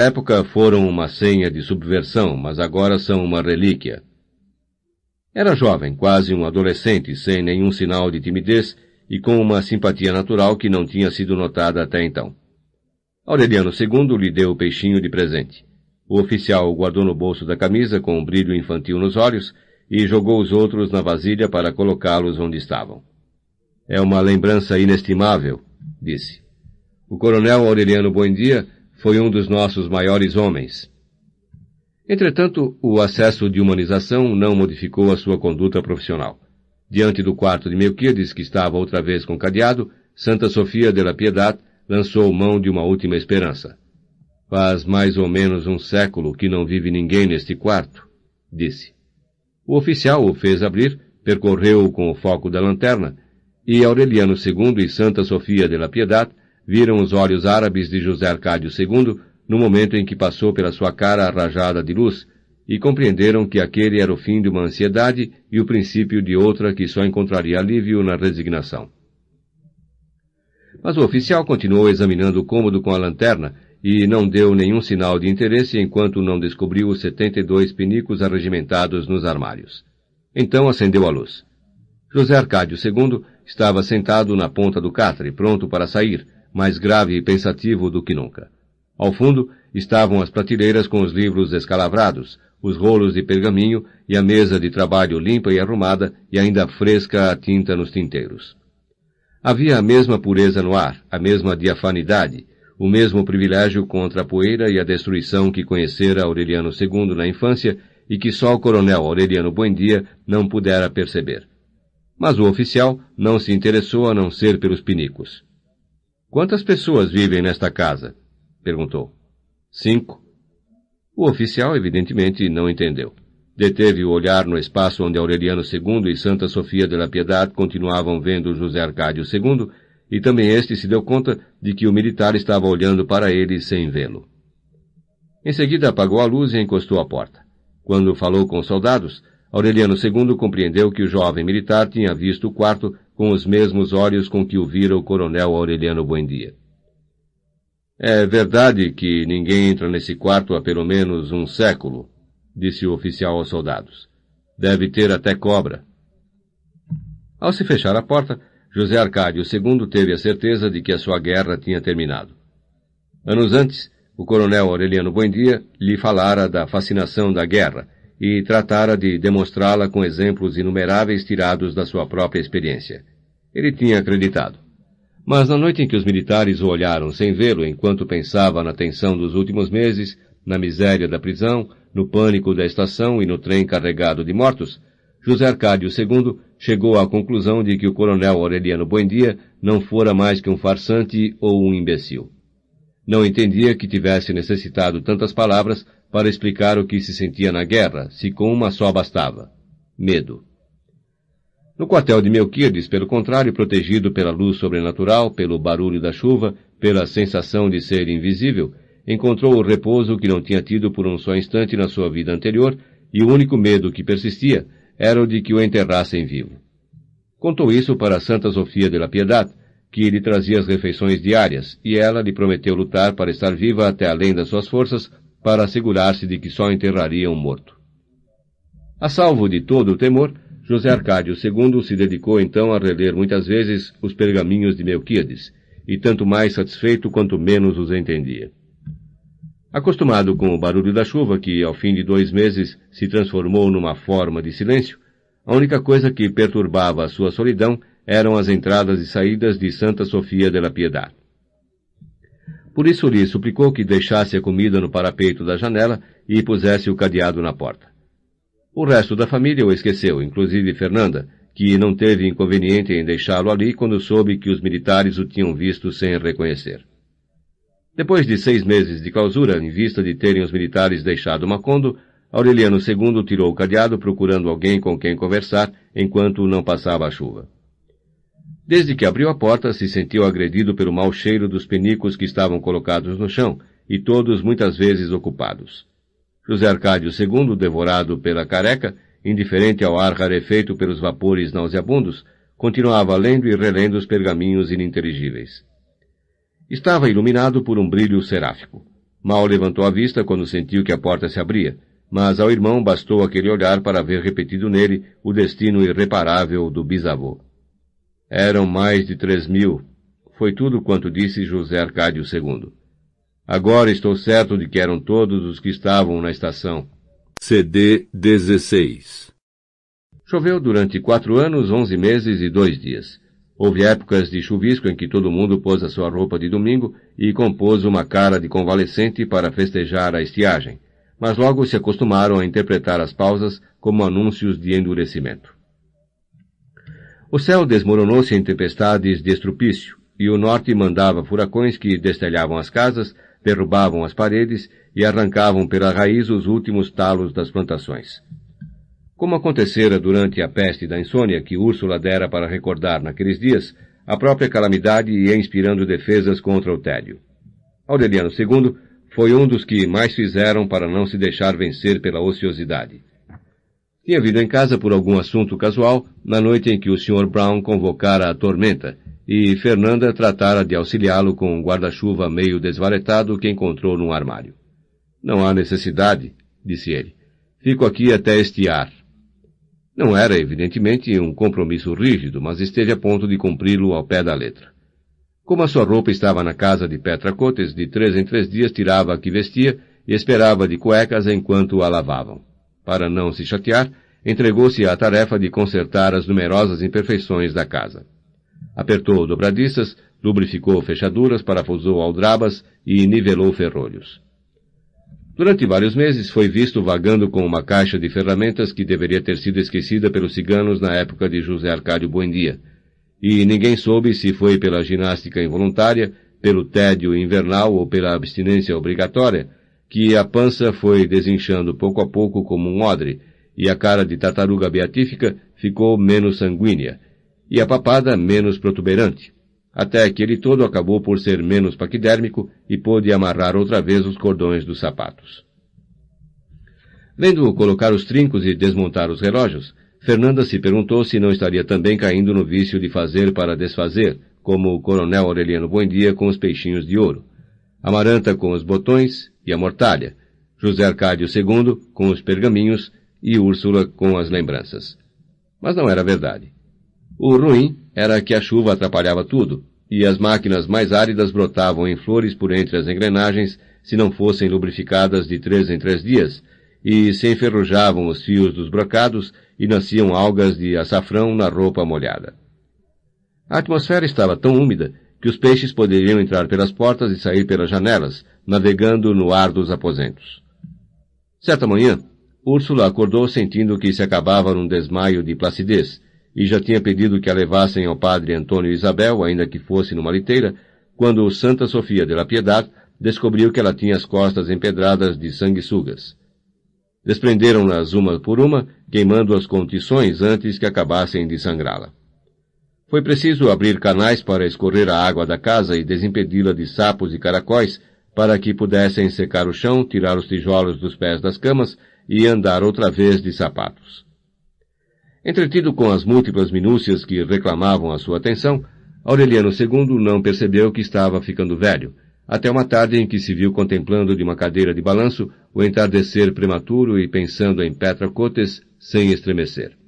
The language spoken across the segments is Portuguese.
época foram uma senha de subversão, mas agora são uma relíquia. Era jovem, quase um adolescente, sem nenhum sinal de timidez e com uma simpatia natural que não tinha sido notada até então. Aureliano II lhe deu o peixinho de presente. O oficial o guardou no bolso da camisa com um brilho infantil nos olhos e jogou os outros na vasilha para colocá-los onde estavam. É uma lembrança inestimável, disse. O coronel Aureliano Buendia foi um dos nossos maiores homens. Entretanto, o acesso de humanização não modificou a sua conduta profissional. Diante do quarto de Melquíades, que estava outra vez com cadeado, Santa Sofia de la Piedad lançou mão de uma última esperança. Faz mais ou menos um século que não vive ninguém neste quarto, disse. O oficial o fez abrir, percorreu-o com o foco da lanterna, e Aureliano II e Santa Sofia de la Piedad viram os olhos árabes de José Arcádio II no momento em que passou pela sua cara a rajada de luz, e compreenderam que aquele era o fim de uma ansiedade e o princípio de outra que só encontraria alívio na resignação. Mas o oficial continuou examinando o cômodo com a lanterna e não deu nenhum sinal de interesse enquanto não descobriu os 72 pinicos arregimentados nos armários. Então acendeu a luz. José Arcádio II estava sentado na ponta do catre, pronto para sair, mais grave e pensativo do que nunca. Ao fundo estavam as prateleiras com os livros escalavrados, os rolos de pergaminho e a mesa de trabalho limpa e arrumada e ainda fresca a tinta nos tinteiros. Havia a mesma pureza no ar, a mesma diafanidade, o mesmo privilégio contra a poeira e a destruição que conhecera Aureliano II na infância e que só o coronel Aureliano Buendia não pudera perceber. Mas o oficial não se interessou a não ser pelos pinicos. "Quantas pessoas vivem nesta casa?" perguntou. "5. O oficial, evidentemente, não entendeu. Deteve o olhar no espaço onde Aureliano II e Santa Sofia de la Piedad continuavam vendo José Arcádio II, e também este se deu conta de que o militar estava olhando para ele sem vê-lo. Em seguida apagou a luz e encostou a porta. Quando falou com os soldados, Aureliano II compreendeu que o jovem militar tinha visto o quarto com os mesmos olhos com que o vira o coronel Aureliano Buendia. "É verdade que ninguém entra nesse quarto há pelo menos um século", disse o oficial aos soldados. "Deve ter até cobra." Ao se fechar a porta, José Arcádio II teve a certeza de que a sua guerra tinha terminado. Anos antes, o coronel Aureliano Buendia lhe falara da fascinação da guerra e tratara de demonstrá-la com exemplos inumeráveis tirados da sua própria experiência. Ele tinha acreditado. Mas na noite em que os militares o olharam sem vê-lo enquanto pensava na tensão dos últimos meses, na miséria da prisão, no pânico da estação e no trem carregado de mortos, José Arcádio II chegou à conclusão de que o coronel Aureliano Buendia não fora mais que um farsante ou um imbecil. Não entendia que tivesse necessitado tantas palavras para explicar o que se sentia na guerra, se com uma só bastava: medo. No quartel de Melquíades, pelo contrário, protegido pela luz sobrenatural, pelo barulho da chuva, pela sensação de ser invisível, encontrou o repouso que não tinha tido por um só instante na sua vida anterior, e o único medo que persistia era o de que o enterrassem vivo. Contou isso para Santa Sofia de la Piedad, que lhe trazia as refeições diárias, e ela lhe prometeu lutar para estar viva até além das suas forças, para assegurar-se de que só enterraria um morto. A salvo de todo o temor, José Arcádio II se dedicou então a reler muitas vezes os pergaminhos de Melquíades, e tanto mais satisfeito quanto menos os entendia. Acostumado com o barulho da chuva, que ao fim de 2 meses se transformou numa forma de silêncio, a única coisa que perturbava a sua solidão eram as entradas e saídas de Santa Sofia de la Piedad. Por isso lhe suplicou que deixasse a comida no parapeito da janela e pusesse o cadeado na porta. O resto da família o esqueceu, inclusive Fernanda, que não teve inconveniente em deixá-lo ali quando soube que os militares o tinham visto sem reconhecer. Depois de 6 meses de clausura, em vista de terem os militares deixado Macondo, Aureliano II tirou o cadeado procurando alguém com quem conversar enquanto não passava a chuva. Desde que abriu a porta, se sentiu agredido pelo mau cheiro dos penicos que estavam colocados no chão, e todos muitas vezes ocupados. José Arcádio II, devorado pela careca, indiferente ao ar rarefeito pelos vapores nauseabundos, continuava lendo e relendo os pergaminhos ininteligíveis. Estava iluminado por um brilho seráfico. Mal levantou a vista quando sentiu que a porta se abria, mas ao irmão bastou aquele olhar para ver repetido nele o destino irreparável do bisavô. Eram mais de 3.000. Foi tudo quanto disse José Arcádio II. Agora estou certo de que eram todos os que estavam na estação. CD 16. Choveu durante 4 anos, 11 meses e 2 dias. Houve épocas de chuvisco em que todo mundo pôs a sua roupa de domingo e compôs uma cara de convalescente para festejar a estiagem, mas logo se acostumaram a interpretar as pausas como anúncios de endurecimento. O céu desmoronou-se em tempestades de estrupício, e o norte mandava furacões que destelhavam as casas, derrubavam as paredes e arrancavam pela raiz os últimos talos das plantações. Como acontecera durante a peste da insônia que Úrsula dera para recordar naqueles dias, a própria calamidade ia inspirando defesas contra o tédio. Aureliano II foi um dos que mais fizeram para não se deixar vencer pela ociosidade. Tinha vindo em casa por algum assunto casual na noite em que o Sr. Brown convocara a tormenta, e Fernanda tratara de auxiliá-lo com um guarda-chuva meio desvaretado que encontrou num armário. Não há necessidade, disse ele. Fico aqui até estiar. Não era, evidentemente, um compromisso rígido, mas esteve a ponto de cumpri-lo ao pé da letra. Como a sua roupa estava na casa de Petra Cotes, de 3 em 3 dias tirava a que vestia e esperava de cuecas enquanto a lavavam. Para não se chatear, entregou-se à tarefa de consertar as numerosas imperfeições da casa. Apertou dobradiças, lubrificou fechaduras, parafusou aldrabas e nivelou ferrolhos. Durante vários meses foi visto vagando com uma caixa de ferramentas que deveria ter sido esquecida pelos ciganos na época de José Arcádio Buendia, e ninguém soube se foi pela ginástica involuntária, pelo tédio invernal ou pela abstinência obrigatória, que a pança foi desinchando pouco a pouco como um odre, e a cara de tartaruga beatífica ficou menos sanguínea, e a papada menos protuberante, até que ele todo acabou por ser menos paquidérmico e pôde amarrar outra vez os cordões dos sapatos. Vendo-o colocar os trincos e desmontar os relógios, Fernanda se perguntou se não estaria também caindo no vício de fazer para desfazer, como o coronel Aureliano Buendia com os peixinhos de ouro, Amaranta com os botões e a mortalha, José Arcádio II com os pergaminhos e Úrsula com as lembranças. Mas não era verdade. O ruim era que a chuva atrapalhava tudo, e as máquinas mais áridas brotavam em flores por entre as engrenagens se não fossem lubrificadas de 3 em 3 dias, e se enferrujavam os fios dos brocados e nasciam algas de açafrão na roupa molhada. A atmosfera estava tão úmida que os peixes poderiam entrar pelas portas e sair pelas janelas, navegando no ar dos aposentos. Certa manhã, Úrsula acordou sentindo que se acabava num desmaio de placidez, e já tinha pedido que a levassem ao padre Antônio Isabel, ainda que fosse numa liteira, quando Santa Sofia de la Piedad descobriu que ela tinha as costas empedradas de sanguessugas. Desprenderam-nas uma por uma, queimando-as com tições antes que acabassem de sangrá-la. Foi preciso abrir canais para escorrer a água da casa e desimpedi-la de sapos e caracóis, para que pudessem secar o chão, tirar os tijolos dos pés das camas e andar outra vez de sapatos. Entretido com as múltiplas minúcias que reclamavam a sua atenção, Aureliano II não percebeu que estava ficando velho, até uma tarde em que se viu contemplando de uma cadeira de balanço o entardecer prematuro e pensando em Petra Cotes sem estremecer.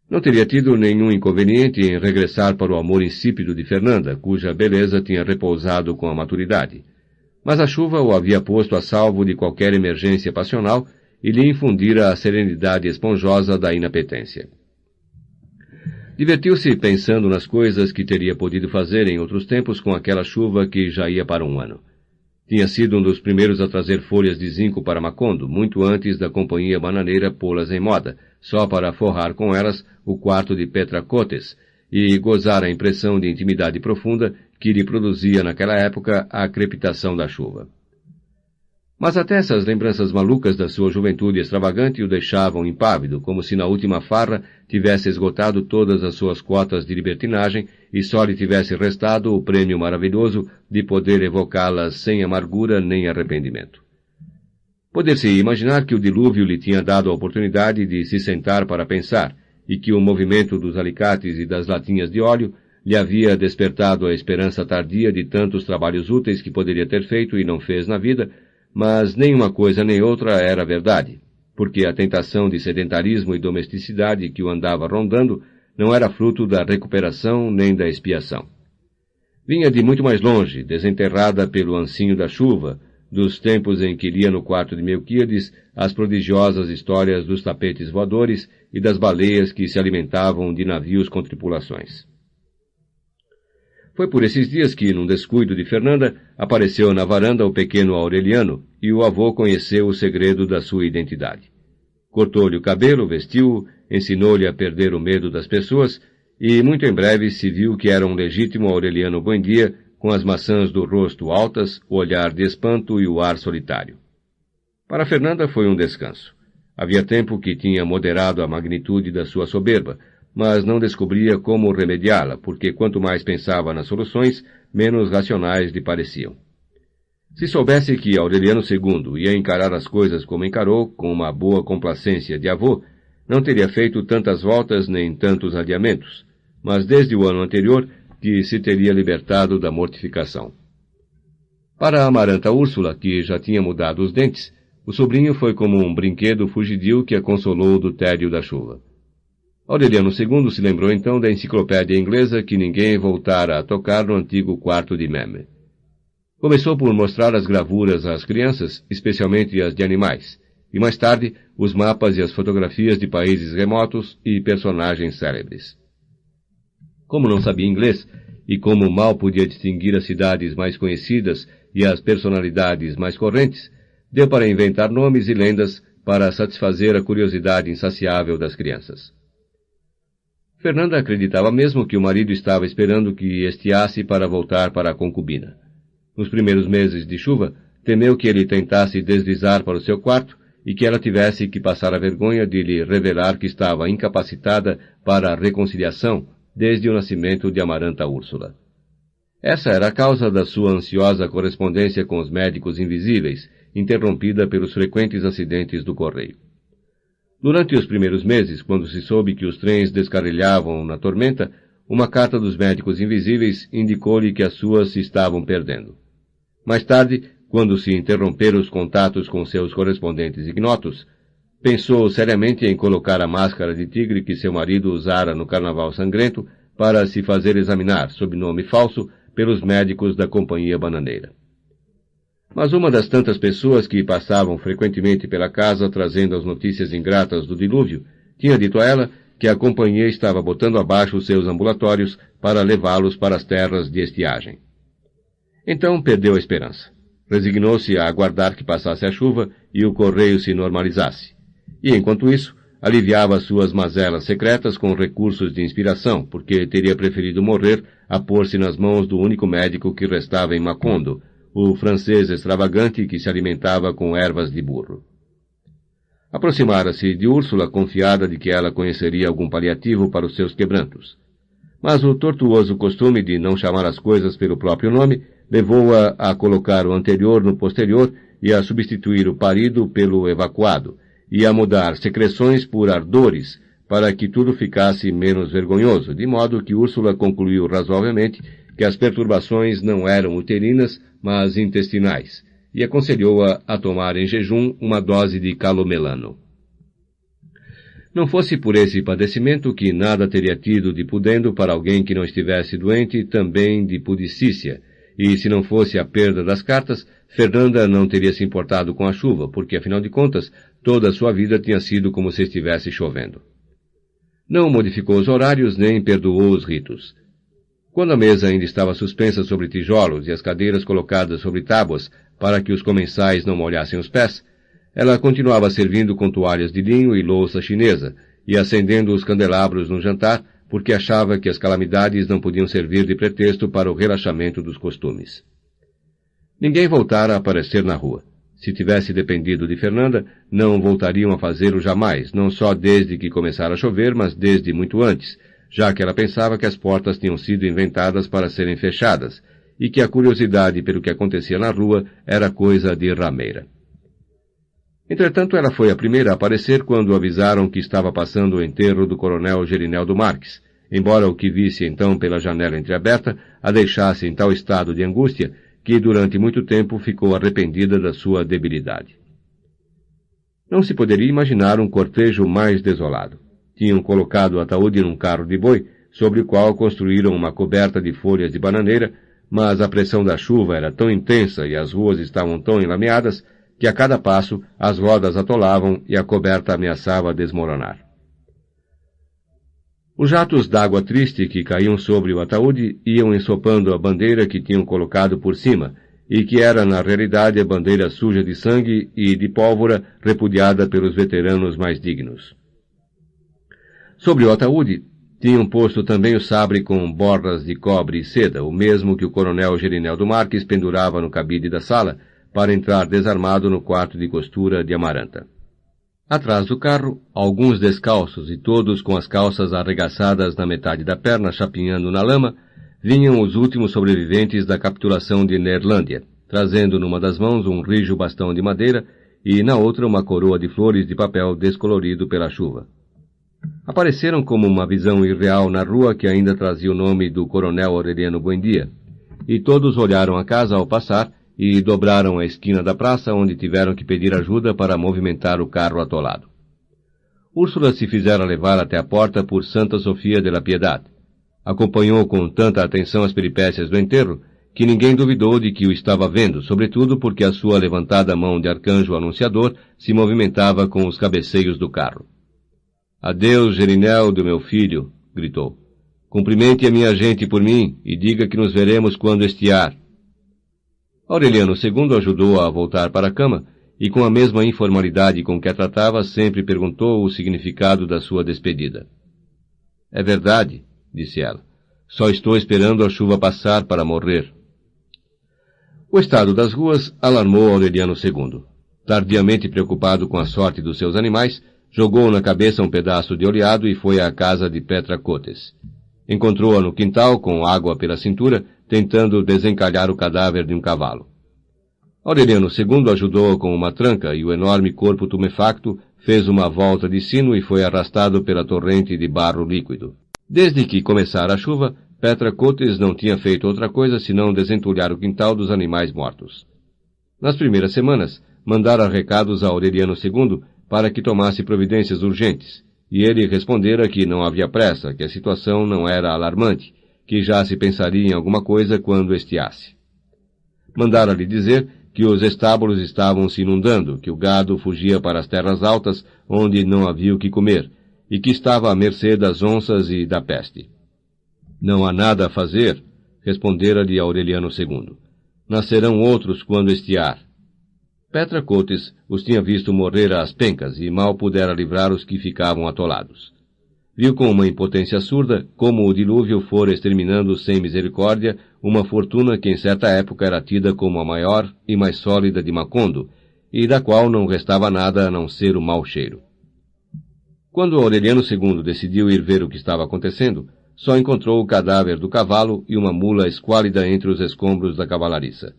Não teria tido nenhum inconveniente em regressar para o amor insípido de Fernanda, cuja beleza tinha repousado com a maturidade, mas a chuva o havia posto a salvo de qualquer emergência passional e lhe infundira a serenidade esponjosa da inapetência. Divertiu-se pensando nas coisas que teria podido fazer em outros tempos com aquela chuva que já ia para um ano. Tinha sido um dos primeiros a trazer folhas de zinco para Macondo, muito antes da companhia bananeira pô-las em moda, só para forrar com elas o quarto de Petra Cotes e gozar a impressão de intimidade profunda que lhe produzia naquela época a crepitação da chuva. Mas até essas lembranças malucas da sua juventude extravagante o deixavam impávido, como se na última farra tivesse esgotado todas as suas cotas de libertinagem e só lhe tivesse restado o prêmio maravilhoso de poder evocá-las sem amargura nem arrependimento. Poder-se imaginar que o dilúvio lhe tinha dado a oportunidade de se sentar para pensar, e que o movimento dos alicates e das latinhas de óleo lhe havia despertado a esperança tardia de tantos trabalhos úteis que poderia ter feito e não fez na vida, mas nem uma coisa nem outra era verdade, porque a tentação de sedentarismo e domesticidade que o andava rondando não era fruto da recuperação nem da expiação. Vinha de muito mais longe, desenterrada pelo ancinho da chuva, dos tempos em que lia no quarto de Melquíades as prodigiosas histórias dos tapetes voadores e das baleias que se alimentavam de navios com tripulações. Foi por esses dias que, num descuido de Fernanda, apareceu na varanda o pequeno Aureliano, e o avô conheceu o segredo da sua identidade. Cortou-lhe o cabelo, vestiu-o, ensinou-lhe a perder o medo das pessoas, e muito em breve se viu que era um legítimo Aureliano Buendia, com as maçãs do rosto altas, o olhar de espanto e o ar solitário. Para Fernanda foi um descanso. Havia tempo que tinha moderado a magnitude da sua soberba, mas não descobria como remediá-la, porque quanto mais pensava nas soluções, menos racionais lhe pareciam. Se soubesse que Aureliano II ia encarar as coisas como encarou, com uma boa complacência de avô, não teria feito tantas voltas nem tantos adiamentos, mas desde o ano anterior que se teria libertado da mortificação. Para a Amaranta Úrsula, que já tinha mudado os dentes, o sobrinho foi como um brinquedo fugidio que a consolou do tédio da chuva. Aureliano II se lembrou então da enciclopédia inglesa que ninguém voltara a tocar no antigo quarto de Meme. Começou por mostrar as gravuras às crianças, especialmente as de animais, e mais tarde os mapas e as fotografias de países remotos e personagens célebres. Como não sabia inglês, e como mal podia distinguir as cidades mais conhecidas e as personalidades mais correntes, deu para inventar nomes e lendas para satisfazer a curiosidade insaciável das crianças. Fernanda acreditava mesmo que o marido estava esperando que estiasse para voltar para a concubina. Nos primeiros meses de chuva, temeu que ele tentasse deslizar para o seu quarto e que ela tivesse que passar a vergonha de lhe revelar que estava incapacitada para a reconciliação desde o nascimento de Amaranta Úrsula. Essa era a causa da sua ansiosa correspondência com os médicos invisíveis, interrompida pelos frequentes acidentes do correio. Durante os primeiros meses, quando se soube que os trens descarrilhavam na tormenta, uma carta dos médicos invisíveis indicou-lhe que as suas se estavam perdendo. Mais tarde, quando se interromperam os contatos com seus correspondentes ignotos, pensou seriamente em colocar a máscara de tigre que seu marido usara no Carnaval Sangrento para se fazer examinar, sob nome falso, pelos médicos da Companhia Bananeira. Mas uma das tantas pessoas que passavam frequentemente pela casa trazendo as notícias ingratas do dilúvio, tinha dito a ela que a companhia estava botando abaixo os seus ambulatórios para levá-los para as terras de estiagem. Então perdeu a esperança. Resignou-se a aguardar que passasse a chuva e o correio se normalizasse. E, enquanto isso, aliviava suas mazelas secretas com recursos de inspiração, porque teria preferido morrer a pôr-se nas mãos do único médico que restava em Macondo, o francês extravagante que se alimentava com ervas de burro. Aproximara-se de Úrsula, confiada de que ela conheceria algum paliativo para os seus quebrantos. Mas o tortuoso costume de não chamar as coisas pelo próprio nome levou-a a colocar o anterior no posterior e a substituir o parido pelo evacuado, e a mudar secreções por ardores, para que tudo ficasse menos vergonhoso, de modo que Úrsula concluiu razoavelmente que as perturbações não eram uterinas, mas intestinais, e aconselhou-a a tomar em jejum uma dose de calomelano. Não fosse por esse padecimento que nada teria tido de pudendo para alguém que não estivesse doente também de pudicícia, e se não fosse a perda das cartas, Fernanda não teria se importado com a chuva, porque, afinal de contas, toda a sua vida tinha sido como se estivesse chovendo. Não modificou os horários nem perdoou os ritos. Quando a mesa ainda estava suspensa sobre tijolos e as cadeiras colocadas sobre tábuas para que os comensais não molhassem os pés, ela continuava servindo com toalhas de linho e louça chinesa e acendendo os candelabros no jantar, porque achava que as calamidades não podiam servir de pretexto para o relaxamento dos costumes. Ninguém voltara a aparecer na rua. Se tivesse dependido de Fernanda, não voltariam a fazê-lo jamais, não só desde que começara a chover, mas desde muito antes, já que ela pensava que as portas tinham sido inventadas para serem fechadas, e que a curiosidade pelo que acontecia na rua era coisa de rameira. Entretanto, ela foi a primeira a aparecer quando avisaram que estava passando o enterro do coronel Gerineldo Marques, embora o que visse então pela janela entreaberta a deixasse em tal estado de angústia que durante muito tempo ficou arrependida da sua debilidade. Não se poderia imaginar um cortejo mais desolado. Tinham colocado o ataúde num carro de boi, sobre o qual construíram uma coberta de folhas de bananeira, mas a pressão da chuva era tão intensa e as ruas estavam tão enlameadas que a cada passo as rodas atolavam e a coberta ameaçava desmoronar. Os jatos d'água triste que caíam sobre o ataúde iam ensopando a bandeira que tinham colocado por cima, e que era na realidade a bandeira suja de sangue e de pólvora repudiada pelos veteranos mais dignos. Sobre o ataúde tinham posto também o sabre com bordas de cobre e seda, o mesmo que o coronel Gerineldo Marques pendurava no cabide da sala para entrar desarmado no quarto de costura de Amaranta. Atrás do carro, alguns descalços e todos com as calças arregaçadas na metade da perna chapinhando na lama, vinham os últimos sobreviventes da capitulação de Neerlândia, trazendo numa das mãos um rijo bastão de madeira e na outra uma coroa de flores de papel descolorido pela chuva. Apareceram como uma visão irreal na rua que ainda trazia o nome do coronel Aureliano Buendia, e todos olharam a casa ao passar e dobraram a esquina da praça onde tiveram que pedir ajuda para movimentar o carro atolado. Úrsula se fizera levar até a porta por Santa Sofia de la Piedad. Acompanhou com tanta atenção as peripécias do enterro que ninguém duvidou de que o estava vendo, sobretudo porque a sua levantada mão de arcanjo anunciador se movimentava com os cabeceios do carro. "Adeus, Gerineldo, meu filho", gritou. "Cumprimente a minha gente por mim e diga que nos veremos quando estiar." Aureliano II ajudou-a a voltar para a cama e, com a mesma informalidade com que a tratava, sempre perguntou o significado da sua despedida. "É verdade", disse ela. "Só estou esperando a chuva passar para morrer." O estado das ruas alarmou Aureliano II. Tardiamente preocupado com a sorte dos seus animais, jogou na cabeça um pedaço de oleado e foi à casa de Petra Cotes. Encontrou-a no quintal, com água pela cintura, tentando desencalhar o cadáver de um cavalo. Aureliano II ajudou-a com uma tranca e o enorme corpo tumefacto fez uma volta de sino e foi arrastado pela torrente de barro líquido. Desde que começara a chuva, Petra Cotes não tinha feito outra coisa senão desentulhar o quintal dos animais mortos. Nas primeiras semanas, mandara recados a Aureliano II para que tomasse providências urgentes, e ele respondera que não havia pressa, que a situação não era alarmante, que já se pensaria em alguma coisa quando estiasse. Mandara-lhe dizer que os estábulos estavam se inundando, que o gado fugia para as terras altas, onde não havia o que comer, e que estava à mercê das onças e da peste. "Não há nada a fazer", respondera-lhe Aureliano II. "Nascerão outros quando estiar." Petra Cotes os tinha visto morrer às pencas e mal pudera livrar os que ficavam atolados. Viu com uma impotência surda como o dilúvio fora exterminando sem misericórdia uma fortuna que em certa época era tida como a maior e mais sólida de Macondo, e da qual não restava nada a não ser o mau cheiro. Quando Aureliano II decidiu ir ver o que estava acontecendo, só encontrou o cadáver do cavalo e uma mula esquálida entre os escombros da cavalariça.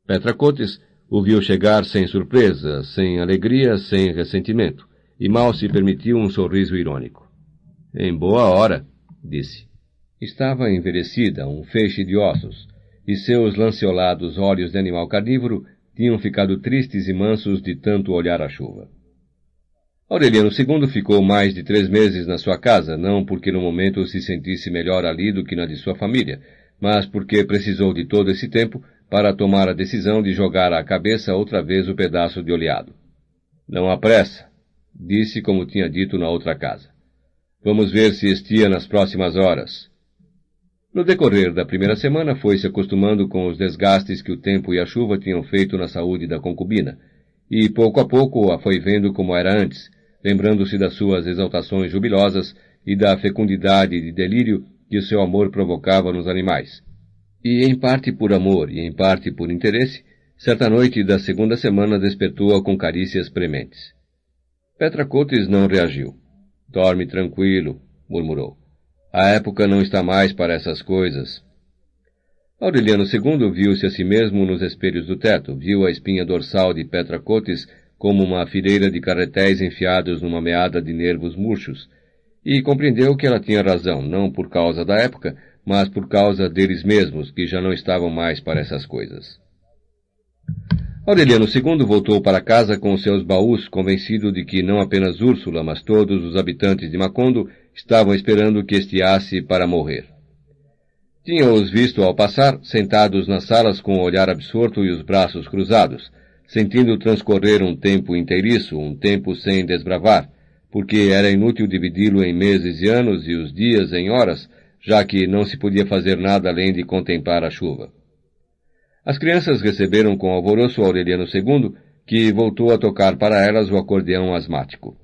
Petra Cotes o viu chegar sem surpresa, sem alegria, sem ressentimento, e mal se permitiu um sorriso irônico. "Em boa hora", disse. Estava envelhecida, um feixe de ossos, e seus lanceolados olhos de animal carnívoro tinham ficado tristes e mansos de tanto olhar a chuva. Aureliano II ficou mais de 3 meses na sua casa, não porque no momento se sentisse melhor ali do que na de sua família, mas porque precisou de todo esse tempo para tomar a decisão de jogar à cabeça outra vez o pedaço de oleado. "Não há pressa", disse como tinha dito na outra casa. "Vamos ver se estia nas próximas horas." No decorrer da primeira semana foi se acostumando com os desgastes que o tempo e a chuva tinham feito na saúde da concubina, e pouco a pouco a foi vendo como era antes, lembrando-se das suas exaltações jubilosas e da fecundidade de delírio que o seu amor provocava nos animais. E em parte por amor e em parte por interesse, certa noite da segunda semana despertou-a com carícias prementes. Petra Cotes não reagiu. "Dorme tranquilo", murmurou. "A época não está mais para essas coisas." Aureliano II viu-se a si mesmo nos espelhos do teto, viu a espinha dorsal de Petra Cotes como uma fileira de carretéis enfiados numa meada de nervos murchos, E compreendeu que ela tinha razão, não por causa da época, mas por causa deles mesmos, que já não estavam mais para essas coisas. Aureliano II voltou para casa com seus baús, convencido de que não apenas Úrsula, mas todos os habitantes de Macondo estavam esperando que estiasse para morrer. Tinha-os visto ao passar, sentados nas salas com o olhar absorto e os braços cruzados, sentindo transcorrer um tempo inteiriço, um tempo sem desbravar, porque era inútil dividi-lo em meses e anos e os dias em horas, já que não se podia fazer nada além de contemplar a chuva. As crianças receberam com alvoroço Aureliano II, que voltou a tocar para elas o acordeão asmático.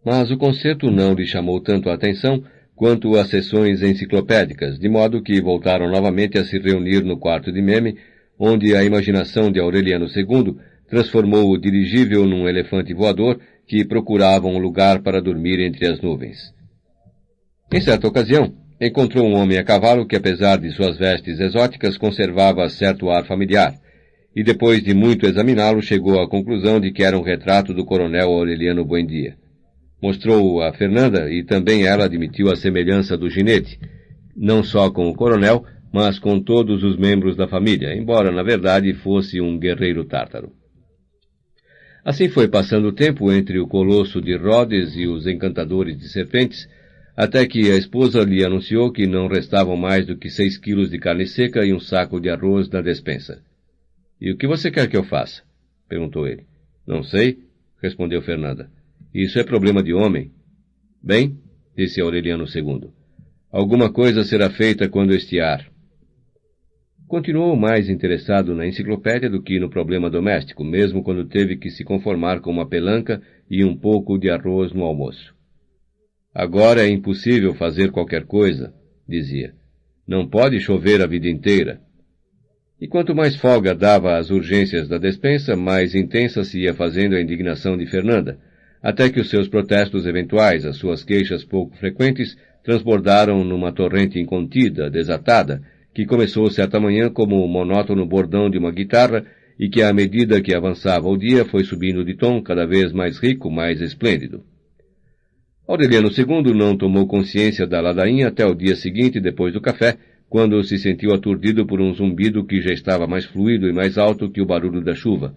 Mas o concerto não lhe chamou tanto a atenção quanto as sessões enciclopédicas, de modo que voltaram novamente a se reunir no quarto de Meme, onde a imaginação de Aureliano II transformou o dirigível num elefante voador que procurava um lugar para dormir entre as nuvens. Em certa ocasião, encontrou um homem a cavalo que, apesar de suas vestes exóticas, conservava certo ar familiar, e depois de muito examiná-lo, chegou à conclusão de que era um retrato do coronel Aureliano Buendia. Mostrou-o a Fernanda e também ela admitiu a semelhança do ginete, não só com o coronel, mas com todos os membros da família, embora na verdade fosse um guerreiro tártaro. Assim foi passando o tempo entre o colosso de Rhodes e os encantadores de serpentes, até que a esposa lhe anunciou que não restavam mais do que 6 quilos de carne seca e um saco de arroz na despensa. — E o que você quer que eu faça? — perguntou ele. — Não sei — respondeu Fernanda. — Isso é problema de homem. — Bem — disse Aureliano II. — Alguma coisa será feita quando estiar. Continuou mais interessado na enciclopédia do que no problema doméstico, mesmo quando teve que se conformar com uma pelanca e um pouco de arroz no almoço. Agora é impossível fazer qualquer coisa, dizia. Não pode chover a vida inteira. E quanto mais folga dava às urgências da despensa, mais intensa se ia fazendo a indignação de Fernanda, até que os seus protestos eventuais, as suas queixas pouco frequentes, transbordaram numa torrente incontida, desatada, que começou certa manhã como o monótono bordão de uma guitarra e que, à medida que avançava o dia, foi subindo de tom cada vez mais rico, mais esplêndido. Aureliano II não tomou consciência da ladainha até o dia seguinte, depois do café, quando se sentiu aturdido por um zumbido que já estava mais fluido e mais alto que o barulho da chuva.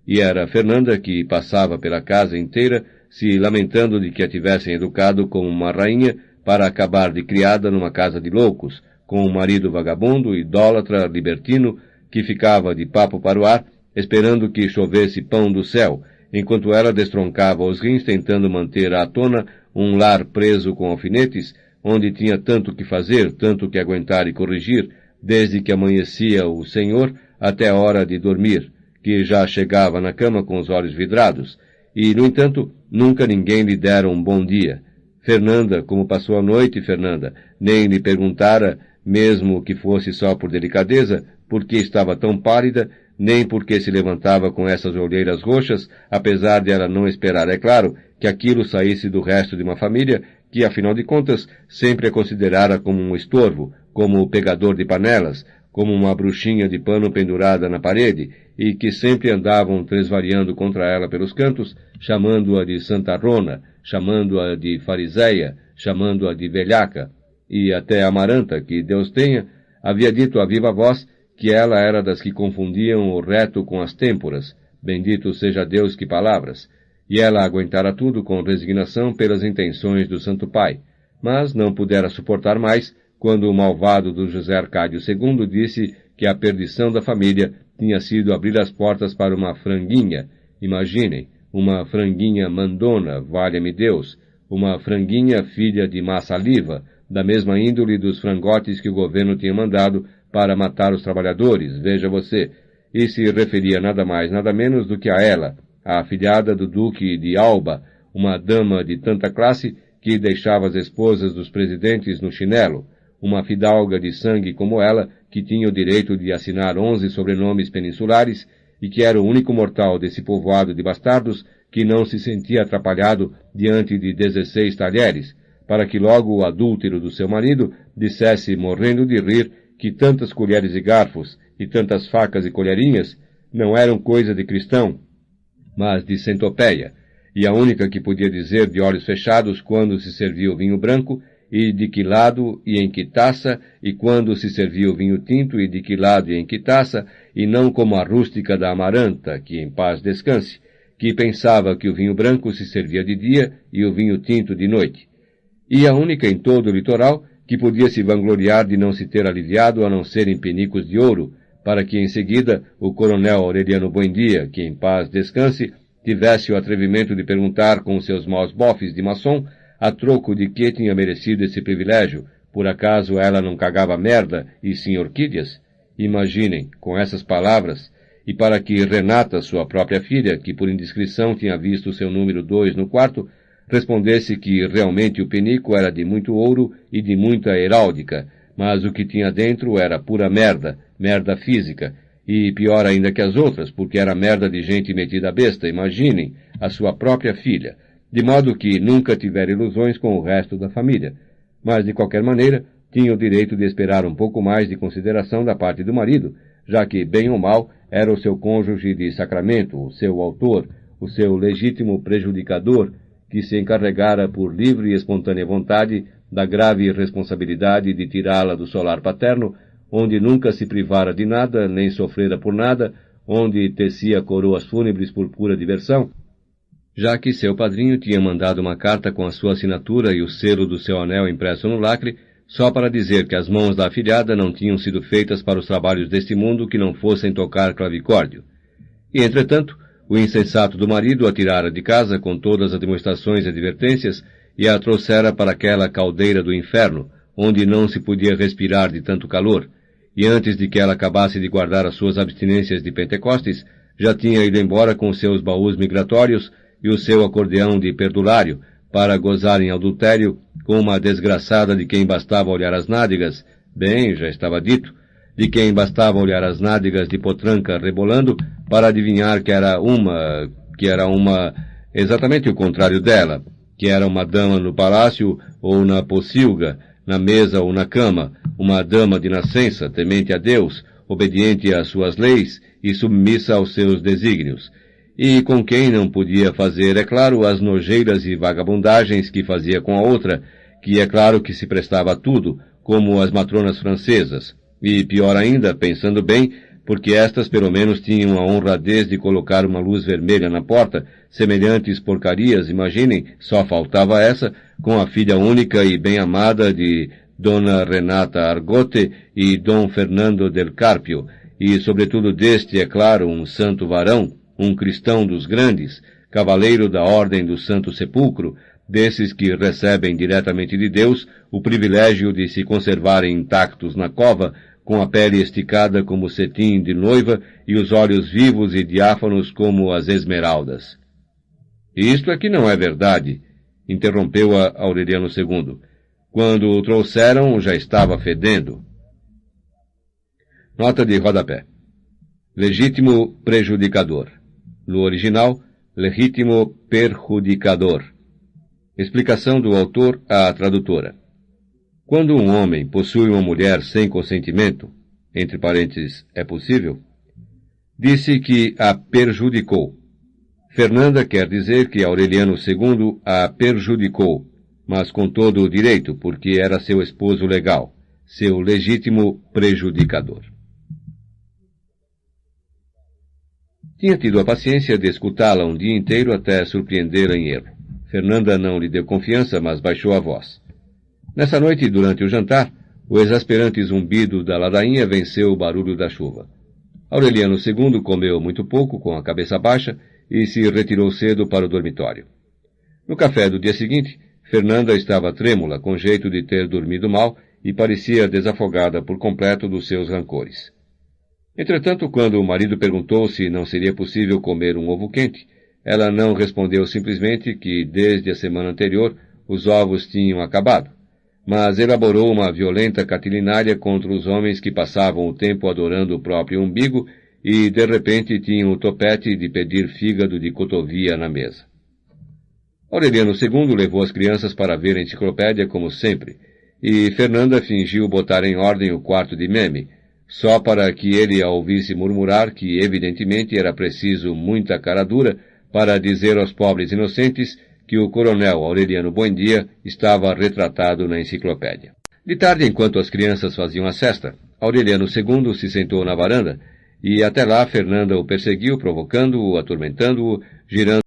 E era Fernanda que passava pela casa inteira, se lamentando de que a tivessem educado como uma rainha para acabar de criada numa casa de loucos, com um marido vagabundo, idólatra, libertino, que ficava de papo para o ar, esperando que chovesse pão do céu, enquanto ela destroncava os rins tentando manter à tona um lar preso com alfinetes, onde tinha tanto que fazer, tanto que aguentar e corrigir, desde que amanhecia o senhor até a hora de dormir, que já chegava na cama com os olhos vidrados, e, no entanto, nunca ninguém lhe dera um bom dia. Fernanda, como passou a noite, Fernanda, nem lhe perguntara, mesmo que fosse só por delicadeza, por que estava tão pálida, nem porque se levantava com essas olheiras roxas, apesar de ela não esperar, é claro, que aquilo saísse do resto de uma família que, afinal de contas, sempre a considerara como um estorvo, como o pegador de panelas, como uma bruxinha de pano pendurada na parede, e que sempre andavam tresvariando contra ela pelos cantos, chamando-a de santarrona, chamando-a de fariseia, chamando-a de velhaca, e até Amaranta, que Deus tenha, havia dito a viva voz que ela era das que confundiam o reto com as têmporas, bendito seja Deus que palavras, e ela aguentara tudo com resignação pelas intenções do Santo Pai, mas não pudera suportar mais quando o malvado do José Arcádio II disse que a perdição da família tinha sido abrir as portas para uma franguinha, imaginem, uma franguinha mandona, valha-me Deus, uma franguinha filha de má saliva, da mesma índole dos frangotes que o governo tinha mandado para matar os trabalhadores, veja você, e se referia nada mais, nada menos do que a ela, a afilhada do Duque de Alba, uma dama de tanta classe que deixava as esposas dos presidentes no chinelo, uma fidalga de sangue como ela, que tinha o direito de assinar 11 sobrenomes peninsulares e que era o único mortal desse povoado de bastardos que não se sentia atrapalhado diante de 16 talheres, para que logo o adúltero do seu marido dissesse, morrendo de rir, que tantas colheres e garfos e tantas facas e colherinhas não eram coisa de cristão, mas de centopeia, e a única que podia dizer de olhos fechados quando se servia o vinho branco, e de que lado e em que taça, e quando se servia o vinho tinto, e de que lado e em que taça, e não como a rústica da Amaranta, que em paz descanse, que pensava que o vinho branco se servia de dia e o vinho tinto de noite. E a única em todo o litoral que podia se vangloriar de não se ter aliviado a não ser em penicos de ouro, para que em seguida o coronel Aureliano Buendia, que em paz descanse, tivesse o atrevimento de perguntar com seus maus bofes de maçom a troco de que tinha merecido esse privilégio, por acaso ela não cagava merda e sim orquídeas? Imaginem, com essas palavras, e para que Renata, sua própria filha, que por indiscrição tinha visto seu número 2 no quarto, respondesse que realmente o penico era de muito ouro e de muita heráldica, mas o que tinha dentro era pura merda, merda física, e pior ainda que as outras, porque era merda de gente metida a besta, imaginem, a sua própria filha, de modo que nunca tivera ilusões com o resto da família. Mas, de qualquer maneira, tinha o direito de esperar um pouco mais de consideração da parte do marido, já que, bem ou mal, era o seu cônjuge de sacramento, o seu autor, o seu legítimo prejudicador, que se encarregara por livre e espontânea vontade da grave responsabilidade de tirá-la do solar paterno, onde nunca se privara de nada, nem sofrera por nada, onde tecia coroas fúnebres por pura diversão, já que seu padrinho tinha mandado uma carta com a sua assinatura e o selo do seu anel impresso no lacre, só para dizer que as mãos da afilhada não tinham sido feitas para os trabalhos deste mundo que não fossem tocar clavicórdio. E, entretanto, o insensato do marido a tirara de casa com todas as demonstrações e advertências e a trouxera para aquela caldeira do inferno, onde não se podia respirar de tanto calor, e antes de que ela acabasse de guardar as suas abstinências de Pentecostes, já tinha ido embora com seus baús migratórios e o seu acordeão de perdulário, para gozar em adultério com uma desgraçada de quem bastava olhar as nádegas, bem, já estava dito, de quem bastava olhar as nádegas de potranca rebolando, para adivinhar que era uma, exatamente o contrário dela, que era uma dama no palácio ou na pocilga, na mesa ou na cama, uma dama de nascença, temente a Deus, obediente às suas leis e submissa aos seus desígnios, e com quem não podia fazer, é claro, as nojeiras e vagabundagens que fazia com a outra, que é claro que se prestava a tudo, como as matronas francesas, e pior ainda, pensando bem, porque estas pelo menos tinham a honradez de colocar uma luz vermelha na porta, semelhantes porcarias, imaginem, só faltava essa, com a filha única e bem amada de Dona Renata Argote e Dom Fernando del Carpio, e sobretudo deste, é claro, um santo varão, um cristão dos grandes, cavaleiro da Ordem do Santo Sepulcro, desses que recebem diretamente de Deus o privilégio de se conservarem intactos na cova, com a pele esticada como cetim de noiva e os olhos vivos e diáfanos como as esmeraldas. Isto é que não é verdade, interrompeu-a Aureliano II. Quando o trouxeram, já estava fedendo. Nota de rodapé. Legítimo prejudicador. No original, legítimo perjudicador. Explicação do autor à tradutora. Quando um homem possui uma mulher sem consentimento, entre parênteses, é possível, disse que a perjudicou. Fernanda quer dizer que Aureliano II a perjudicou, mas com todo o direito, porque era seu esposo legal, seu legítimo prejudicador. Tinha tido a paciência de escutá-la um dia inteiro até surpreendê-la em erro. Fernanda não lhe deu confiança, mas baixou a voz. Nessa noite, durante o jantar, o exasperante zumbido da ladainha venceu o barulho da chuva. Aureliano II comeu muito pouco, com a cabeça baixa, e se retirou cedo para o dormitório. No café do dia seguinte, Fernanda estava trêmula, com jeito de ter dormido mal, e parecia desafogada por completo dos seus rancores. Entretanto, quando o marido perguntou se não seria possível comer um ovo quente, ela não respondeu simplesmente que, desde a semana anterior, os ovos tinham acabado, mas elaborou uma violenta catilinária contra os homens que passavam o tempo adorando o próprio umbigo e, de repente, tinham o topete de pedir fígado de cotovia na mesa. Aureliano II levou as crianças para ver a enciclopédia, como sempre, e Fernanda fingiu botar em ordem o quarto de Meme, só para que ele a ouvisse murmurar que, evidentemente, era preciso muita cara dura para dizer aos pobres inocentes que o coronel Aureliano Buendia estava retratado na enciclopédia. De tarde, enquanto as crianças faziam a sesta, Aureliano II se sentou na varanda e até lá Fernanda o perseguiu, provocando-o, atormentando-o, girando